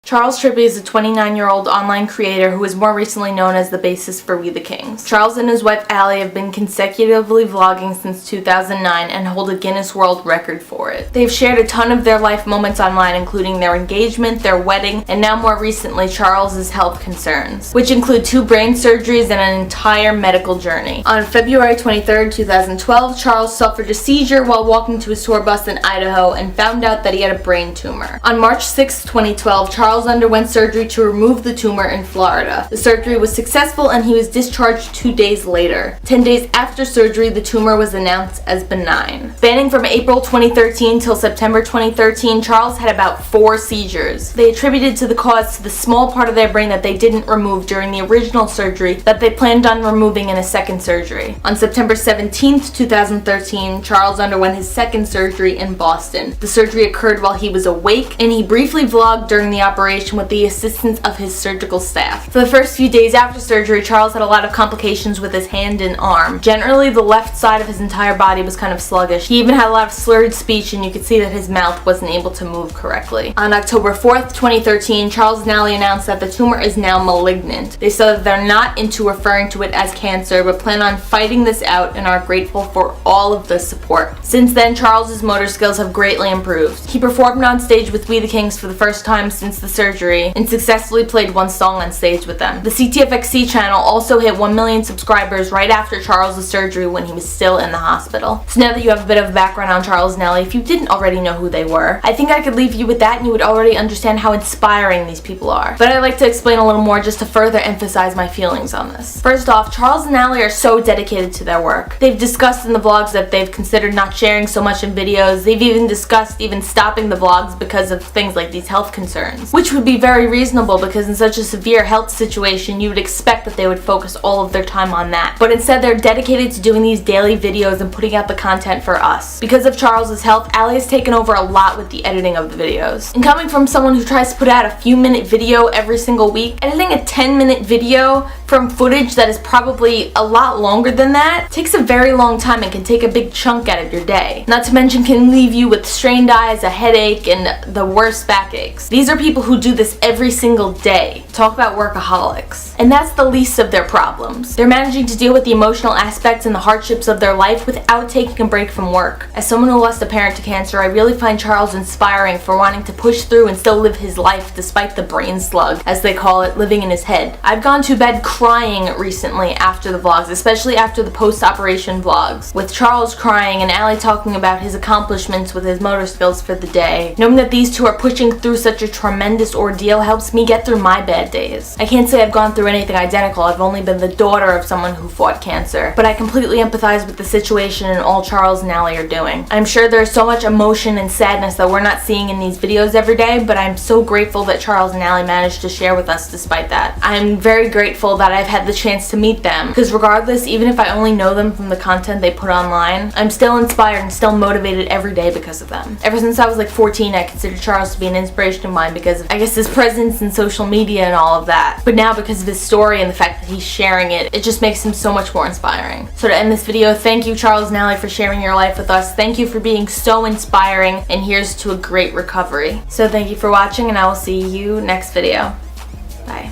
Charles Trippy is a 29-year-old online creator who is more recently known as the bassist for We the Kings. Charles and his wife Alli have been consecutively vlogging since 2009 and hold a Guinness World Record for it. They've shared a ton of their life moments online, including their engagement, their wedding, and now more recently Charles's health concerns, which include 2 brain surgeries and an entire medical journey. On February 23, 2012, Charles suffered a seizure while walking to his tour bus in Idaho and found out that he had a brain tumor. On March 6, 2012, Charles underwent surgery to remove the tumor in Florida. The surgery was successful and he was discharged 2 days later. 10 days after surgery, the tumor was announced as benign. Spanning from April 2013 till September 2013, Charles had about 4 seizures. They attributed to the cause to the small part of their brain that they didn't remove during the original surgery that they planned on removing in a second surgery. On September 17, 2013, Charles underwent his second surgery in Boston. The surgery occurred while he was awake, and he briefly vlogged during the operation with the assistance of his surgical staff. For the first few days after surgery, Charles had a lot of complications with his hand and arm. Generally, the left side of his entire body was kind of sluggish. He even had a lot of slurred speech, and you could see that his mouth wasn't able to move correctly. On October 4th, 2013, Charles and Alli announced that the tumor is now malignant. They said that they're not into referring to it as cancer, but plan on fighting this out and are grateful for all of the support. Since then, Charles's motor skills have greatly improved. He performed on stage with We the Kings for the first time since the surgery and successfully played 1 song on stage with them. The CTFXC channel also hit 1 million subscribers right after Charles' surgery when he was still in the hospital. So now that you have a bit of background on Charles and Alli, if you didn't already know who they were, I think I could leave you with that and you would already understand how inspiring these people are. But I'd like to explain a little more just to further emphasize my feelings on this. First off, Charles and Alli are so dedicated to their work. They've discussed in the vlogs that they've considered not sharing so much in videos. They've even discussed stopping the vlogs because of things like these health concerns, which would be very reasonable because in such a severe health situation you would expect that they would focus all of their time on that. But instead they're dedicated to doing these daily videos and putting out the content for us. Because of Charles's health, Alli has taken over a lot with the editing of the videos. And coming from someone who tries to put out a few-minute video every single week, editing a 10-minute video from footage that is probably a lot longer than that takes a very long time and can take a big chunk out of your day. Not to mention can leave you with strained eyes, a headache, and the worst backaches. These are people who do this every single day. Talk about workaholics. And that's the least of their problems. They're managing to deal with the emotional aspects and the hardships of their life without taking a break from work. As someone who lost a parent to cancer, I really find Charles inspiring for wanting to push through and still live his life despite the brain slug, as they call it, living in his head. I've gone to bed crying recently after the vlogs, especially after the post-operation vlogs, with Charles crying and Alli talking about his accomplishments with his motor skills for the day. Knowing that these two are pushing through such a tremendous ordeal helps me get through my bad days. I can't say I've gone through anything identical. I've only been the daughter of someone who fought cancer, but I completely empathize with the situation and all Charles and Alli are doing. I'm sure there's so much emotion and sadness that we're not seeing in these videos every day, but I'm so grateful that Charles and Alli managed to share with us despite that. I'm very grateful that I've had the chance to meet them, because regardless, even if I only know them from the content they put online, I'm still inspired and still motivated every day because of them. Ever since I was like 14, I considered Charles to be an inspiration of mine because of, I guess, his presence in social media and all of that. But now because of his story and the fact that he's sharing it, it just makes him so much more inspiring. So to end this video, thank you Charles and Alli for sharing your life with us. Thank you for being so inspiring, and here's to a great recovery. So thank you for watching, and I will see you next video. Bye.